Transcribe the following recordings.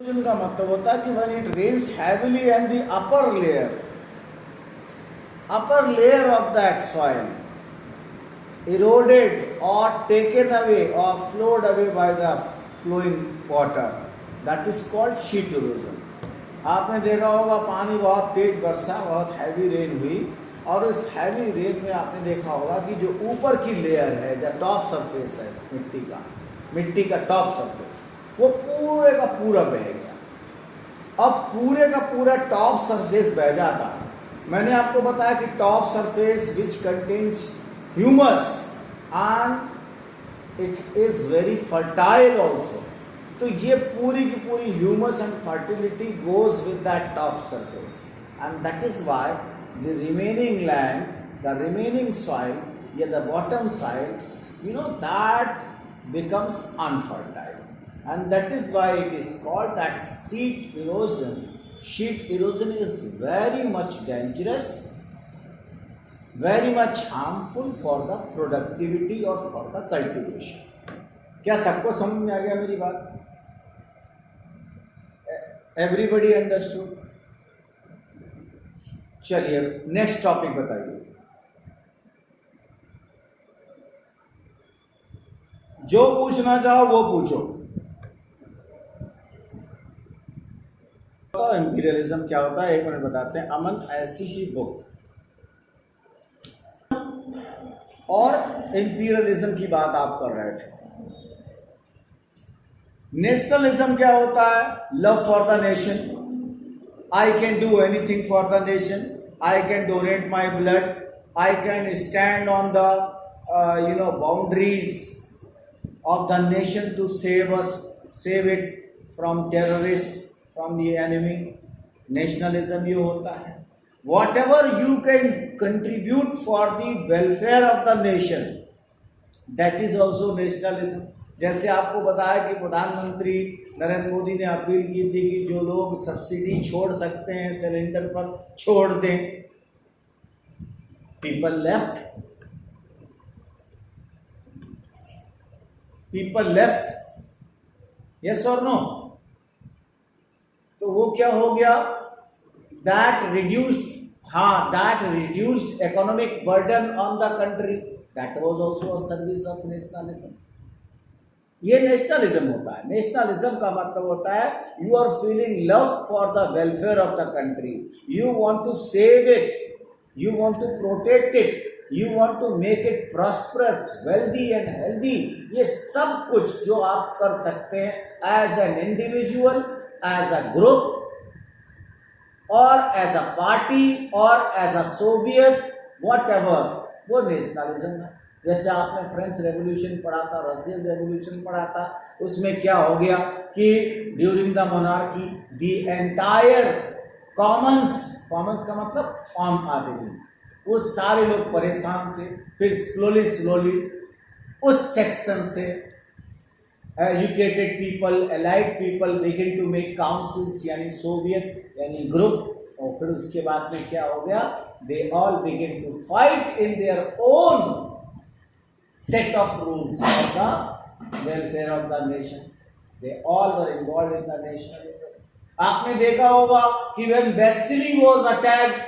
का मतलब होता है कि when it rains heavily and the upper layer of that soil eroded or taken away or flowed away by the flowing water, that is called sheet erosion. आपने देखा होगा पानी बहुत तेज बरसा, बहुत हैवी रेन हुई, और इस हैवी रेन में आपने देखा होगा कि जो ऊपर की लेयर है, जो टॉप सरफेस है मिट्टी का टॉप सरफेस, वो पूरे का पूरा बह गया। अब पूरे का पूरा टॉप सरफेस बह जाता है। मैंने आपको बताया कि top surface which contains humus and it is very fertile also. तो ये पूरी की पूरी humus and fertility goes with that top surface, and that is why the remaining land, the remaining soil या the bottom side, that becomes unfertile, and that is why it is called that sheet erosion. Sheet erosion is very much dangerous, very much harmful for the productivity or for the cultivation. क्या सबको समझ में आ गया मेरी बात? Everybody understood? चलिए next topic बताइए। जो पूछना चाहो वो पूछो। तो इंपीरियलिज्म क्या होता है, एक मिनट बताते हैं। अमन ऐसी ही बुक और इंपीरियलिज्म की बात आप कर रहे थे। नेशनलिज्म क्या होता है? Love for the nation. I can do anything for the nation, I can donate my blood, I can stand on the boundaries of the nation to save it from terrorists, from the enemy. Nationalism ये होता है whatever you can contribute for the welfare of the nation, that is also nationalism. जैसे आपको बताया कि प्रधानमंत्री नरेंद्र मोदी ने appeal की थी कि जो लोग सब्सिडी छोड़ सकते हैं सिलेंडर पर छोड़ दें। people left, yes or no? तो वो क्या हो गया? that reduced economic burden on the country, that was also a service of nationalism. ये नेशनलिज्म होता है। नेशनलिज्म का मतलब होता है you are feeling love for the welfare of the country, you want to save it, you want to protect it, You want to make it prosperous, wealthy and healthy. ये सब कुछ जो आप कर सकते हैं as an individual, as a group, or as a party, or as a Soviet, whatever, वो nationalism है। जैसे आपने फ्रेंच रेवोल्यूशन पढ़ा था, रशियन रेवोल्यूशन पढ़ा था, उसमें क्या हो गया कि during the monarchy the entire Commons का मतलब आम आदमी, वो सारे लोग परेशान थे। फिर स्लोली उस सेक्शन से educated people, allied people begin to make councils, यानी सोवियत यानी ग्रुप, और फिर उसके बाद में क्या हो गया? They all begin to fight in their own set of rules for the welfare of the nation. They all were involve in the nationalism. आपने देखा होगा कि when Bastille was attacked,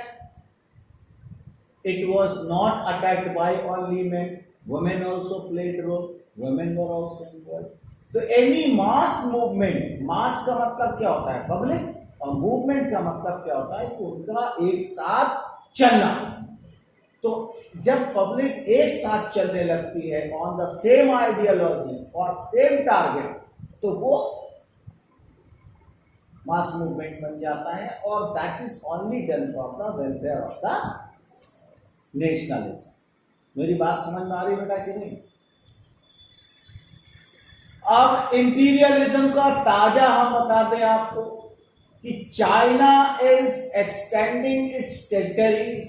it was not attacked by only men, women also played role, women were also involved. तो any mass movement, mass का मतलब क्या होता है? पब्लिक, और मूवमेंट का मतलब क्या होता है? कि उनका एक साथ चलना। तो जब पब्लिक एक साथ चलने लगती है on the same ideology for same target, तो वो मास मूवमेंट बन जाता है, और that is only done for the welfare of the nationalism. मेरी बात समझ में आ रही बेटा कि नहीं? अब इंपीरियलिज्म का ताजा हम बता दें आपको कि China is extending its territories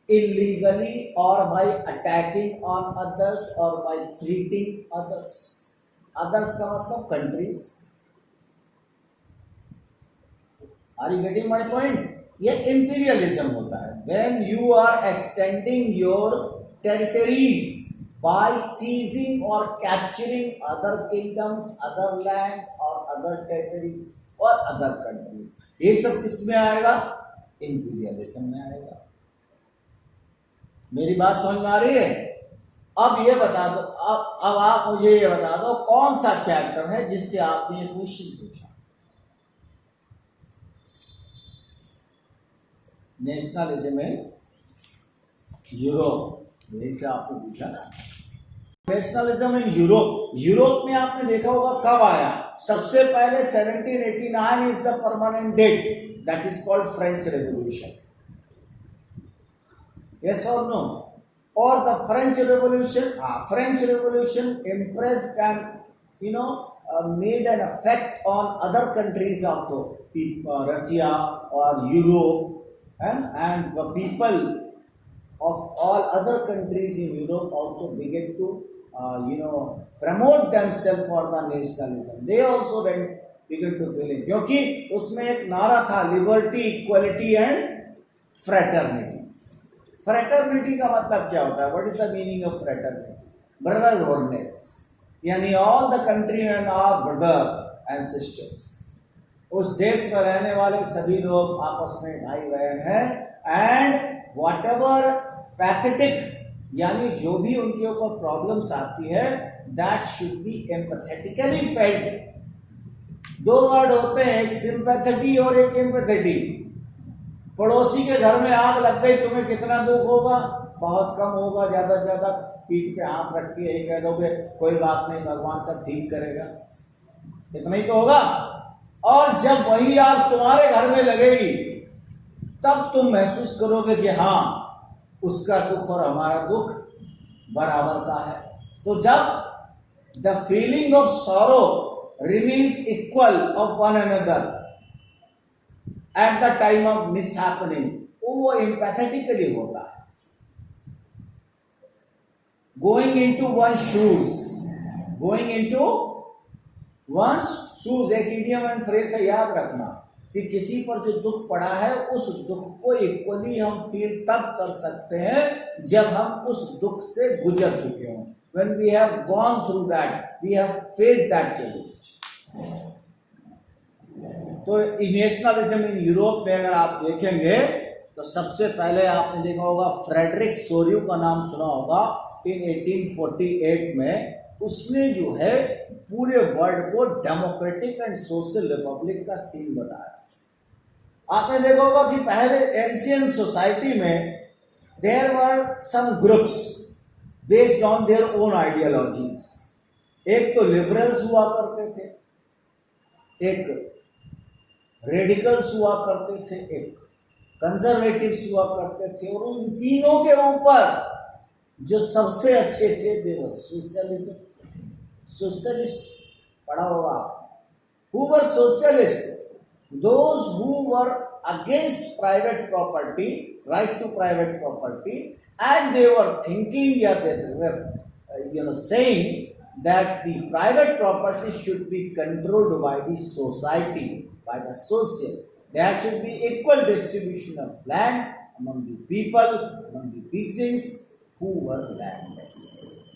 illegally और बाय अटैकिंग ऑन अदर्स और बाय ट्रीटिंग अदर्स। अदर्स का मतलब countries. Are you getting my point? ये इंपीरियलिज्म होता है when you are extending your territories by seizing और capturing other kingdoms, other land और other territories, और अदर कंट्रीज। ये सब किस में आएगा? इंपीरियलिज्म में आएगा। मेरी बात समझ में आ रही है? अब ये बता दो, अब आप मुझे ये बता दो कौन सा चैप्टर है जिससे आपने ये क्वेश्चन पूछा? नेशनलिज्म इन यूरोप, यही से आपने पूछा ना। नेशनलिज्म इन यूरोप, यूरोप में आपने देखा होगा कब आया? सबसे पहले 1789 is the permanent date, that is called French revolution. Yes और नो? और the French revolution impressed and made an effect on other countries of the Russia or Europe, and the people of all other countries in Europe also began to promote themselves for the nationalism. They also began to feel it, क्योंकि उसमें एक नारा था, liberty, equality and fraternity. Fraternity का मतलब क्या होता है? What is the meaning of fraternity? Brotherhoodness, यानी all the countryman are brother and sisters. उस देश में रहने वाले सभी लोग आपस में भाई बहन हैं। एंड वॉट एवर पैथेटिक, यानी जो भी उनके ऊपर प्रॉब्लम्स आती है, that should be empathetically felt. दो वर्ड होते हैं, एक सिंपैथेटी और एक एम्पैथेटी। पड़ोसी के घर में आग लग गई, तुम्हें कितना दुख होगा? बहुत कम होगा। ज्यादा से ज्यादा पीठ पे हाथ रख के यही कह दोगे कोई बात नहीं, भगवान सब ठीक करेगा, इतना ही तो होगा। और जब वही आग तुम्हारे घर में लगेगी, तब तुम महसूस करोगे कि हाँ, उसका दुख और हमारा दुख बराबर का है। तो जब the feeling of sorrow remains equal of one another at the time of mishappening, वो एम्पैथेटिकली होता है। Going into one shoes, going into one shoes एक इडियम एंड फ्रेज है, याद रखना कि किसी पर जो दुख पड़ा है, उस दुख को इक्वली हम फील तब कर सकते हैं जब हम उस दुख से गुजर चुके हों। When we have gone through that, we have faced that challenge. तो नेशनलिज्म इन यूरोप में अगर आप देखेंगे तो सबसे पहले आपने देखा होगा फ्रेडरिक सोरियो का नाम सुना होगा। इन 1848 में उसने जो है पूरे वर्ल्ड को डेमोक्रेटिक एंड सोशल रिपब्लिक का सीन बताया। आपने देखा होगा कि पहले एंशियंट सोसाइटी में there were some groups based on their own ideologies. एक तो लिबरल्स हुआ करते थे, एक रेडिकल्स हुआ करते थे, एक कंजर्वेटिव्स हुआ करते थे। और उन तीनों के ऊपर जो सबसे अच्छे थे देवर सोशलिज्म, सोशलिस्ट पढ़ा होगा। Who were socialist? Those who were against private property, right to private property, and they were thinking या they were saying that the private property should be controlled by the society, by the social. There should be equal distribution of land among the people, among the beings who were landless.